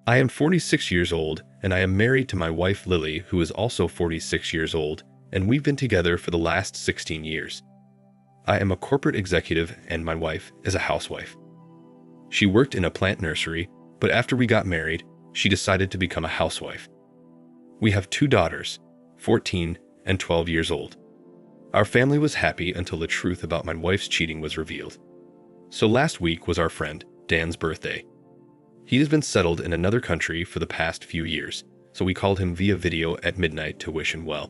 I am 46 years old, and I am married to my wife Lily, who is also 46 years old, and we've been together for the last 16 years. I am a corporate executive, and my wife is a housewife. She worked in a plant nursery, but after we got married, she decided to become a housewife. We have 2 daughters, 14 and 12 years old. Our family was happy until the truth about my wife's cheating was revealed. So last week was our friend Dan's birthday. He has been settled in another country for the past few years, so we called him via video at midnight to wish him well.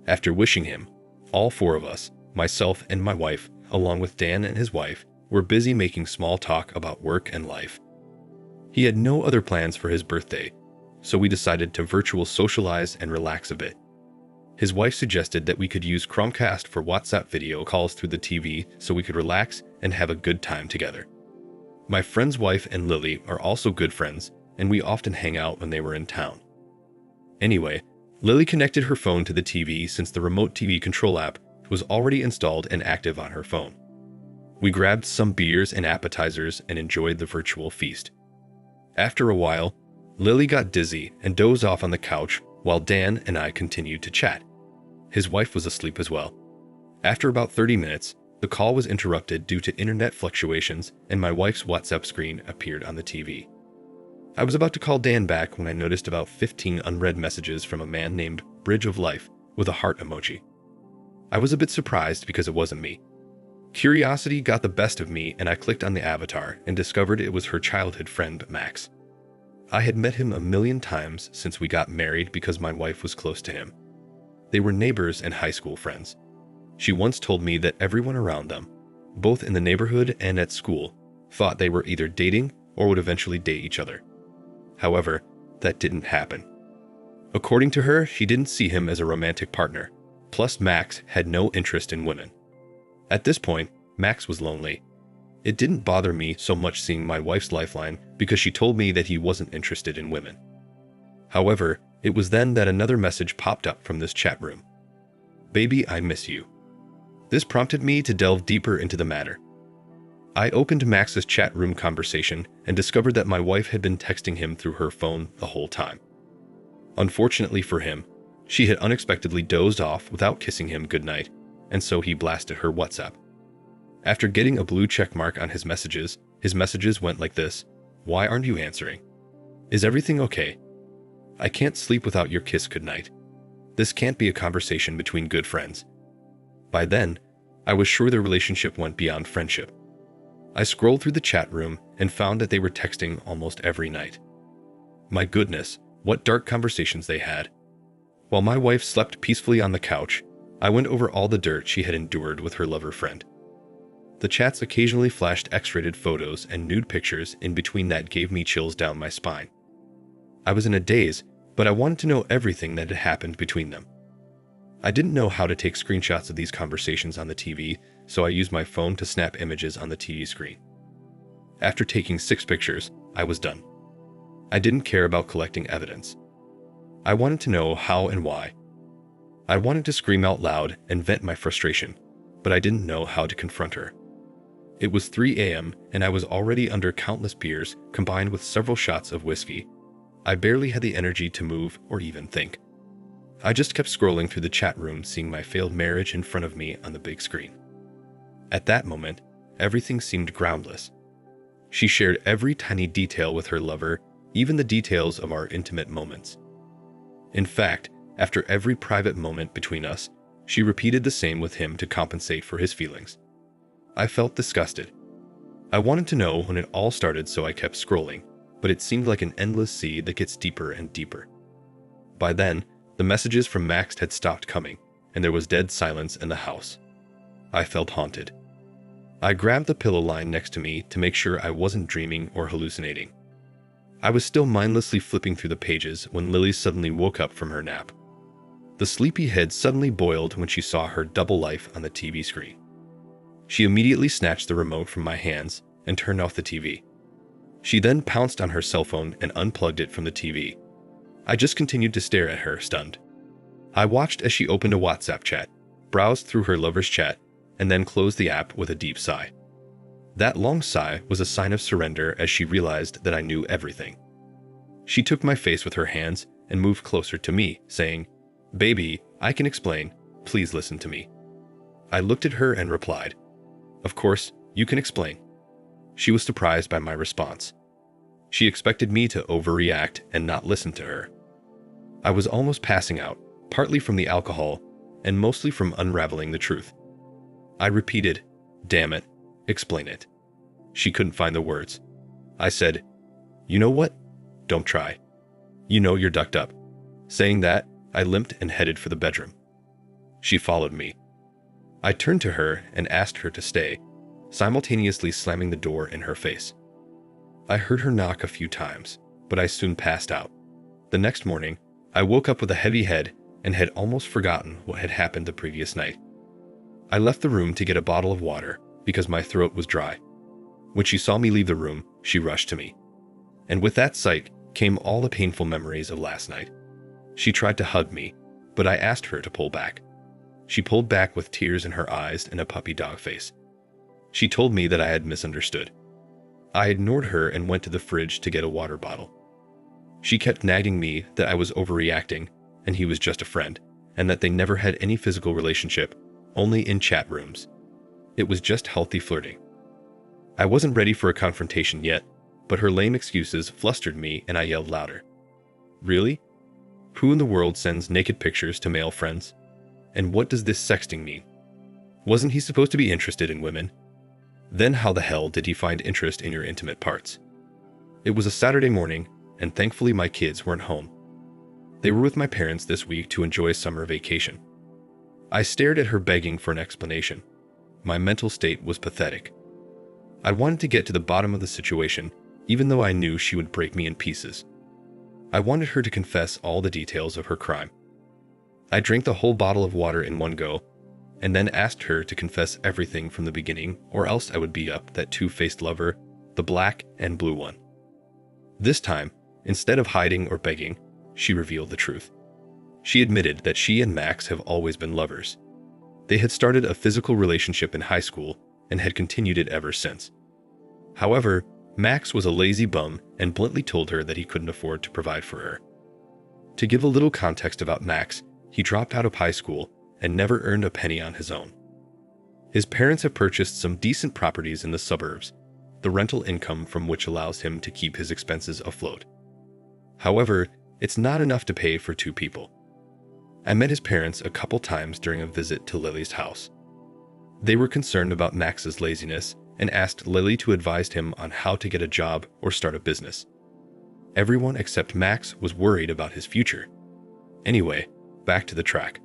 After wishing him, all 4 of us, myself and my wife, along with Dan and his wife, were busy making small talk about work and life. He had no other plans for his birthday, so we decided to virtual socialize and relax a bit. His wife suggested that we could use Chromecast for WhatsApp video calls through the TV so we could relax and have a good time together. My friend's wife and Lily are also good friends, and we often hang out when they were in town. Anyway, Lily connected her phone to the TV since the remote TV control app was already installed and active on her phone. We grabbed some beers and appetizers and enjoyed the virtual feast. After a while, Lily got dizzy and dozed off on the couch while Dan and I continued to chat. His wife was asleep as well. After about 30 minutes, the call was interrupted due to internet fluctuations and my wife's WhatsApp screen appeared on the TV. I was about to call Dan back when I noticed about 15 unread messages from a man named Bridge of Life with a heart emoji. I was a bit surprised because it wasn't me. Curiosity got the best of me and I clicked on the avatar and discovered it was her childhood friend Max. I had met him a million times since we got married because my wife was close to him. They were neighbors and high school friends. She once told me that everyone around them, both in the neighborhood and at school, thought they were either dating or would eventually date each other. However, that didn't happen. According to her, she didn't see him as a romantic partner. Plus, Max had no interest in women. At this point, Max was lonely. It didn't bother me so much seeing my wife's lifeline because she told me that he wasn't interested in women. However, it was then that another message popped up from this chat room. "Baby, I miss you." This prompted me to delve deeper into the matter. I opened Max's chat room conversation and discovered that my wife had been texting him through her phone the whole time. Unfortunately for him, she had unexpectedly dozed off without kissing him goodnight, and so he blasted her WhatsApp. After getting a blue check mark on his messages went like this: "Why aren't you answering? Is everything okay? I can't sleep without your kiss goodnight. This can't be a conversation between good friends." By then, I was sure their relationship went beyond friendship. I scrolled through the chat room and found that they were texting almost every night. My goodness, what dark conversations they had. While my wife slept peacefully on the couch, I went over all the dirt she had endured with her lover friend. The chats occasionally flashed X-rated photos and nude pictures in between that gave me chills down my spine. I was in a daze, but I wanted to know everything that had happened between them. I didn't know how to take screenshots of these conversations on the TV, so I used my phone to snap images on the TV screen. After taking 6 pictures, I was done. I didn't care about collecting evidence. I wanted to know how and why. I wanted to scream out loud and vent my frustration, but I didn't know how to confront her. It was 3 a.m. and I was already under countless beers combined with several shots of whiskey. I barely had the energy to move or even think. I just kept scrolling through the chat room, seeing my failed marriage in front of me on the big screen. At that moment, everything seemed groundless. She shared every tiny detail with her lover, even the details of our intimate moments. In fact, after every private moment between us, she repeated the same with him to compensate for his feelings. I felt disgusted. I wanted to know when it all started, so I kept scrolling, but it seemed like an endless sea that gets deeper and deeper. By then, the messages from Max had stopped coming, and there was dead silence in the house. I felt haunted. I grabbed the pillow lying next to me to make sure I wasn't dreaming or hallucinating. I was still mindlessly flipping through the pages when Lily suddenly woke up from her nap. The sleepy head suddenly boiled when she saw her double life on the TV screen. She immediately snatched the remote from my hands and turned off the TV. She then pounced on her cell phone and unplugged it from the TV. I just continued to stare at her, stunned. I watched as she opened a WhatsApp chat, browsed through her lover's chat, and then closed the app with a deep sigh. That long sigh was a sign of surrender as she realized that I knew everything. She took my face with her hands and moved closer to me, saying, "Baby, I can explain. Please listen to me." I looked at her and replied, "Of course, you can explain." She was surprised by my response. She expected me to overreact and not listen to her. I was almost passing out, partly from the alcohol and mostly from unraveling the truth. I repeated, "Damn it, explain it." She couldn't find the words. I said, "You know what? Don't try. You know you're ducked up." Saying that, I limped and headed for the bedroom. She followed me. I turned to her and asked her to stay, simultaneously slamming the door in her face. I heard her knock a few times, but I soon passed out. The next morning, I woke up with a heavy head and had almost forgotten what had happened the previous night. I left the room to get a bottle of water because my throat was dry. When she saw me leave the room, she rushed to me. And with that sight came all the painful memories of last night. She tried to hug me, but I asked her to pull back. She pulled back with tears in her eyes and a puppy dog face. She told me that I had misunderstood. I ignored her and went to the fridge to get a water bottle. She kept nagging me that I was overreacting and he was just a friend, and that they never had any physical relationship, only in chat rooms. It was just healthy flirting. I wasn't ready for a confrontation yet, but her lame excuses flustered me and I yelled louder. "Really? Who in the world sends naked pictures to male friends? And what does this sexting mean? Wasn't he supposed to be interested in women? Then how the hell did he find interest in your intimate parts?" It was a Saturday morning, and thankfully my kids weren't home. They were with my parents this week to enjoy summer vacation. I stared at her begging for an explanation. My mental state was pathetic. I wanted to get to the bottom of the situation, even though I knew she would break me in pieces. I wanted her to confess all the details of her crime. I drank the whole bottle of water in one go, and then asked her to confess everything from the beginning, or else I would beat up that two-faced lover, the black and blue one. This time, instead of hiding or begging, she revealed the truth. She admitted that she and Max have always been lovers. They had started a physical relationship in high school and had continued it ever since. However, Max was a lazy bum and bluntly told her that he couldn't afford to provide for her. To give a little context about Max, he dropped out of high school and never earned a penny on his own. His parents have purchased some decent properties in the suburbs, the rental income from which allows him to keep his expenses afloat. However, it's not enough to pay for two people. I met his parents a couple times during a visit to Lily's house. They were concerned about Max's laziness and asked Lily to advise him on how to get a job or start a business. Everyone except Max was worried about his future. Anyway, back to the track.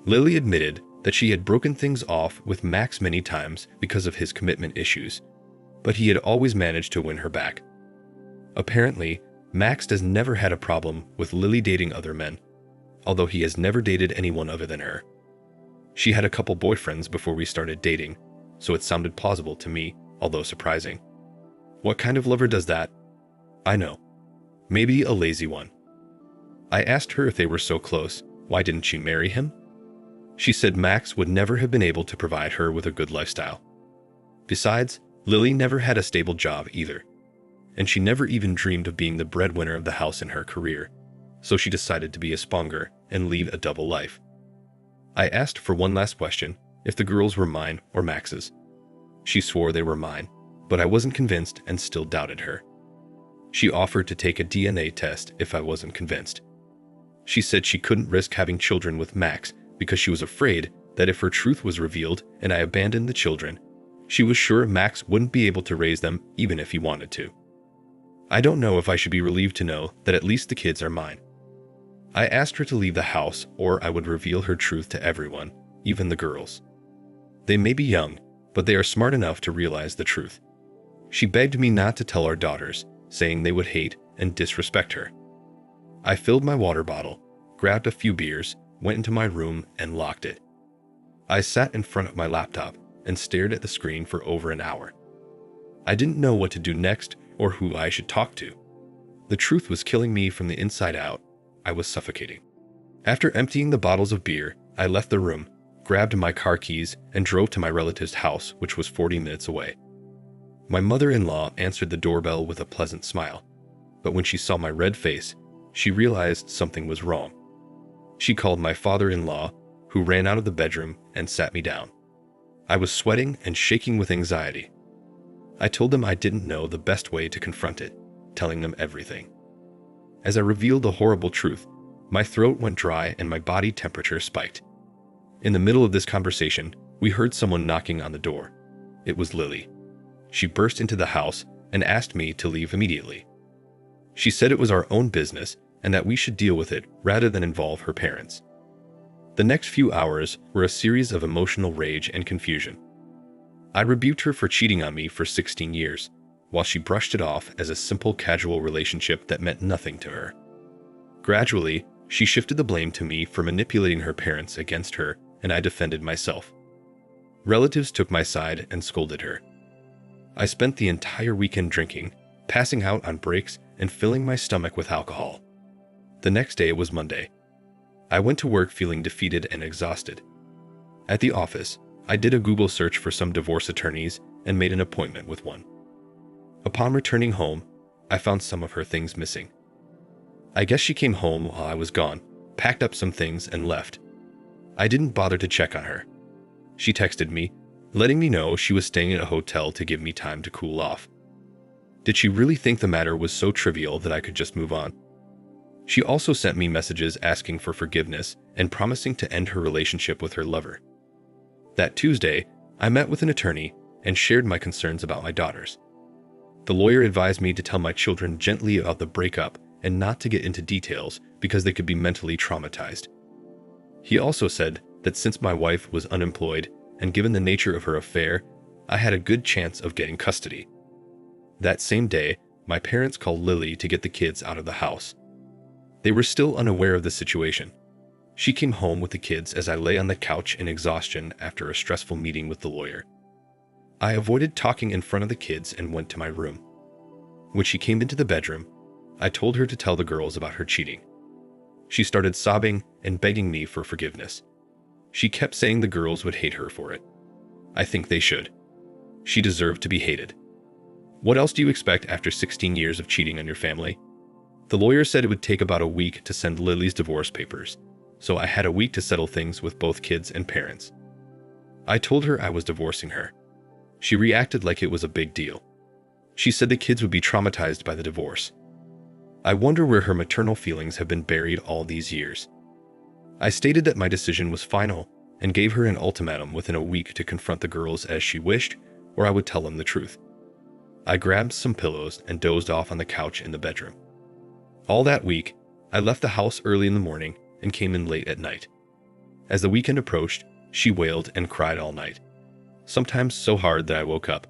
Lily admitted that she had broken things off with Max many times because of his commitment issues, but he had always managed to win her back. Apparently, Max has never had a problem with Lily dating other men, although he has never dated anyone other than her. She had a couple boyfriends before we started dating, so it sounded plausible to me, although surprising. What kind of lover does that? I know. Maybe a lazy one. I asked her if they were so close, why didn't she marry him? She said Max would never have been able to provide her with a good lifestyle. Besides, Lily never had a stable job either, and she never even dreamed of being the breadwinner of the house in her career, so she decided to be a sponger and lead a double life. I asked for one last question, if the girls were mine or Max's. She swore they were mine, but I wasn't convinced and still doubted her. She offered to take a DNA test if I wasn't convinced. She said she couldn't risk having children with Max because she was afraid that if her truth was revealed and I abandoned the children, she was sure Max wouldn't be able to raise them even if he wanted to. I don't know if I should be relieved to know that at least the kids are mine. I asked her to leave the house or I would reveal her truth to everyone, even the girls. They may be young, but they are smart enough to realize the truth. She begged me not to tell our daughters, saying they would hate and disrespect her. I filled my water bottle, grabbed a few beers, went into my room and locked it. I sat in front of my laptop and stared at the screen for over an hour. I didn't know what to do next or who I should talk to. The truth was killing me from the inside out. I was suffocating. After emptying the bottles of beer, I left the room, grabbed my car keys, and drove to my relative's house, which was 40 minutes away. My mother-in-law answered the doorbell with a pleasant smile. but when she saw my red face, she realized something was wrong. She called my father-in-law, who ran out of the bedroom and sat me down. I was sweating and shaking with anxiety. I told them I didn't know the best way to confront it, telling them everything. As I revealed the horrible truth, my throat went dry and my body temperature spiked. In the middle of this conversation, we heard someone knocking on the door. It was Lily. She burst into the house and asked me to leave immediately. She said it was our own business and that we should deal with it rather than involve her parents. The next few hours were a series of emotional rage and confusion. I rebuked her for cheating on me for 16 years, while she brushed it off as a simple casual relationship that meant nothing to her. Gradually, she shifted the blame to me for manipulating her parents against her, and I defended myself. Relatives took my side and scolded her. I spent the entire weekend drinking, passing out on breaks, and filling my stomach with alcohol. The next day was Monday. I went to work feeling defeated and exhausted. At the office, I did a Google search for some divorce attorneys and made an appointment with one. Upon returning home, I found some of her things missing. I guess she came home while I was gone, packed up some things, and left. I didn't bother to check on her. She texted me, letting me know she was staying at a hotel to give me time to cool off. Did she really think the matter was so trivial that I could just move on? She also sent me messages asking for forgiveness and promising to end her relationship with her lover. That Tuesday, I met with an attorney and shared my concerns about my daughters. The lawyer advised me to tell my children gently about the breakup and not to get into details because they could be mentally traumatized. He also said that since my wife was unemployed and given the nature of her affair, I had a good chance of getting custody. That same day, my parents called Lily to get the kids out of the house. They were still unaware of the situation. She came home with the kids as I lay on the couch in exhaustion after a stressful meeting with the lawyer. I avoided talking in front of the kids and went to my room. When she came into the bedroom, I told her to tell the girls about her cheating. She started sobbing and begging me for forgiveness. She kept saying the girls would hate her for it. I think they should. She deserved to be hated. What else do you expect after 16 years of cheating on your family? The lawyer said it would take about a week to send Lily's divorce papers, so I had a week to settle things with both kids and parents. I told her I was divorcing her. She reacted like it was a big deal. She said the kids would be traumatized by the divorce. I wonder where her maternal feelings have been buried all these years. I stated that my decision was final and gave her an ultimatum within a week to confront the girls as she wished, or I would tell them the truth. I grabbed some pillows and dozed off on the couch in the bedroom. All that week, I left the house early in the morning and came in late at night. As the weekend approached, she wailed and cried all night, sometimes so hard that I woke up.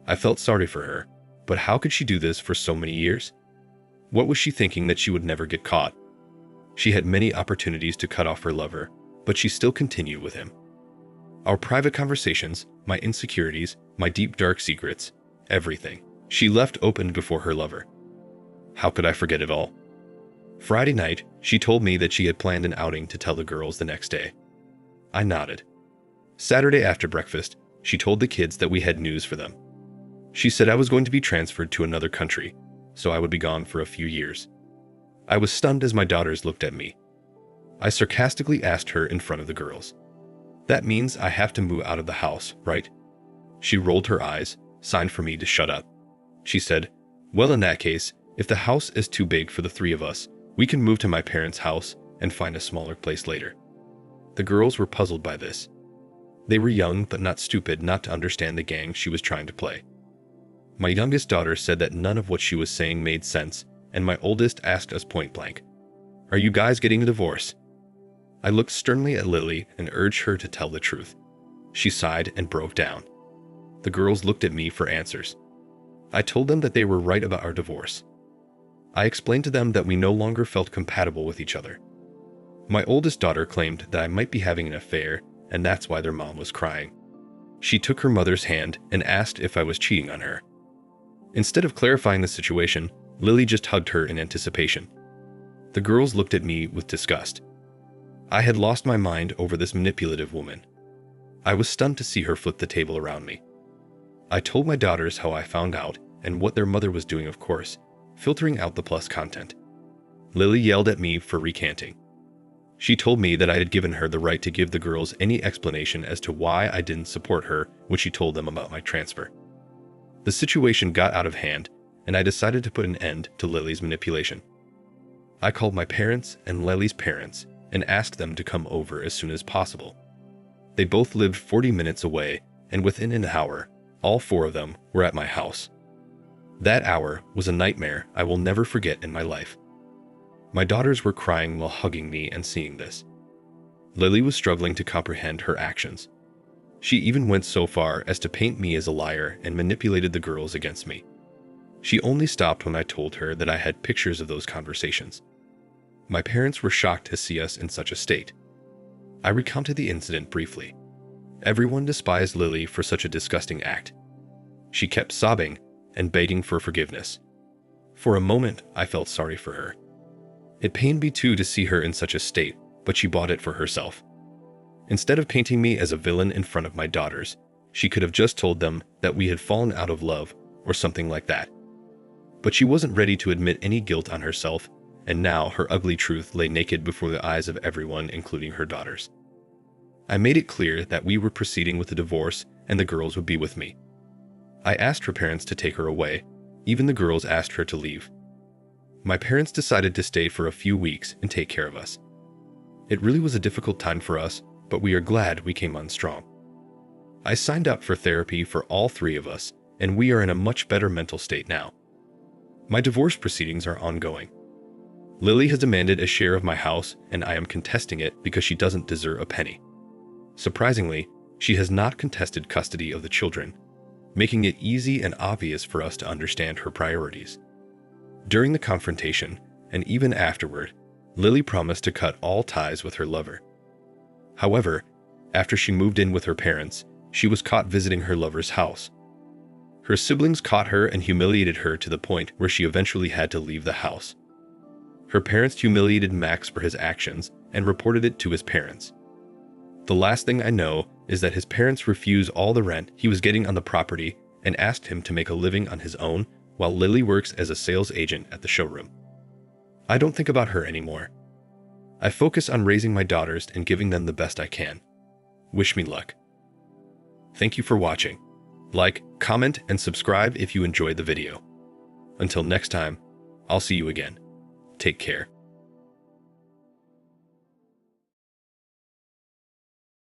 I felt sorry for her, but how could she do this for so many years? What was she thinking that she would never get caught? She had many opportunities to cut off her lover, but she still continued with him. Our private conversations, my insecurities, my deep dark secrets, everything, she left open before her lover. How could I forget it all? Friday night, she told me that she had planned an outing to tell the girls the next day. I nodded. Saturday after breakfast, she told the kids that we had news for them. She said I was going to be transferred to another country, so I would be gone for a few years. I was stunned as my daughters looked at me. I sarcastically asked her in front of the girls, "That means I have to move out of the house, right?" She rolled her eyes, signed for me to shut up. She said, "Well, in that case, if the house is too big for the three of us, we can move to my parents' house and find a smaller place later." The girls were puzzled by this. They were young but not stupid not to understand the game she was trying to play. My youngest daughter said that none of what she was saying made sense, and my oldest asked us point blank, "Are you guys getting a divorce?" I looked sternly at Lily and urged her to tell the truth. She sighed and broke down. The girls looked at me for answers. I told them that they were right about our divorce. I explained to them that we no longer felt compatible with each other. My oldest daughter claimed that I might be having an affair, and that's why their mom was crying. She took her mother's hand and asked if I was cheating on her. Instead of clarifying the situation, Lily just hugged her in anticipation. The girls looked at me with disgust. I had lost my mind over this manipulative woman. I was stunned to see her flip the table around me. I told my daughters how I found out and what their mother was doing, of course, filtering out the plus content. Lily yelled at me for recanting. She told me that I had given her the right to give the girls any explanation as to why I didn't support her when she told them about my transfer. The situation got out of hand, and I decided to put an end to Lily's manipulation. I called my parents and Lily's parents and asked them to come over as soon as possible. They both lived 40 minutes away, and within an hour, all four of them were at my house. That hour was a nightmare I will never forget in my life. My daughters were crying while hugging me and seeing this. Lily was struggling to comprehend her actions. She even went so far as to paint me as a liar and manipulated the girls against me. She only stopped when I told her that I had pictures of those conversations. My parents were shocked to see us in such a state. I recounted the incident briefly. Everyone despised Lily for such a disgusting act. She kept sobbing and begging for forgiveness. For a moment, I felt sorry for her. It pained me too to see her in such a state, but she bought it for herself. Instead of painting me as a villain in front of my daughters, she could have just told them that we had fallen out of love or something like that. But she wasn't ready to admit any guilt on herself, and now her ugly truth lay naked before the eyes of everyone, including her daughters. I made it clear that we were proceeding with the divorce and the girls would be with me. I asked her parents to take her away. Even the girls asked her to leave. My parents decided to stay for a few weeks and take care of us. It really was a difficult time for us, but we are glad we came on strong. I signed up for therapy for all three of us, and we are in a much better mental state now. My divorce proceedings are ongoing. Lily has demanded a share of my house, and I am contesting it because she doesn't deserve a penny. Surprisingly, she has not contested custody of the children, making it easy and obvious for us to understand her priorities. During the confrontation, and even afterward, Lily promised to cut all ties with her lover. However, after she moved in with her parents, she was caught visiting her lover's house. Her siblings caught her and humiliated her to the point where she eventually had to leave the house. Her parents humiliated Max for his actions and reported it to his parents. The last thing I know is that his parents refused all the rent he was getting on the property and asked him to make a living on his own while Lily works as a sales agent at the showroom. I don't think about her anymore. I focus on raising my daughters and giving them the best I can. Wish me luck. Thank you for watching. Like, comment, and subscribe if you enjoyed the video. Until next time, I'll see you again. Take care.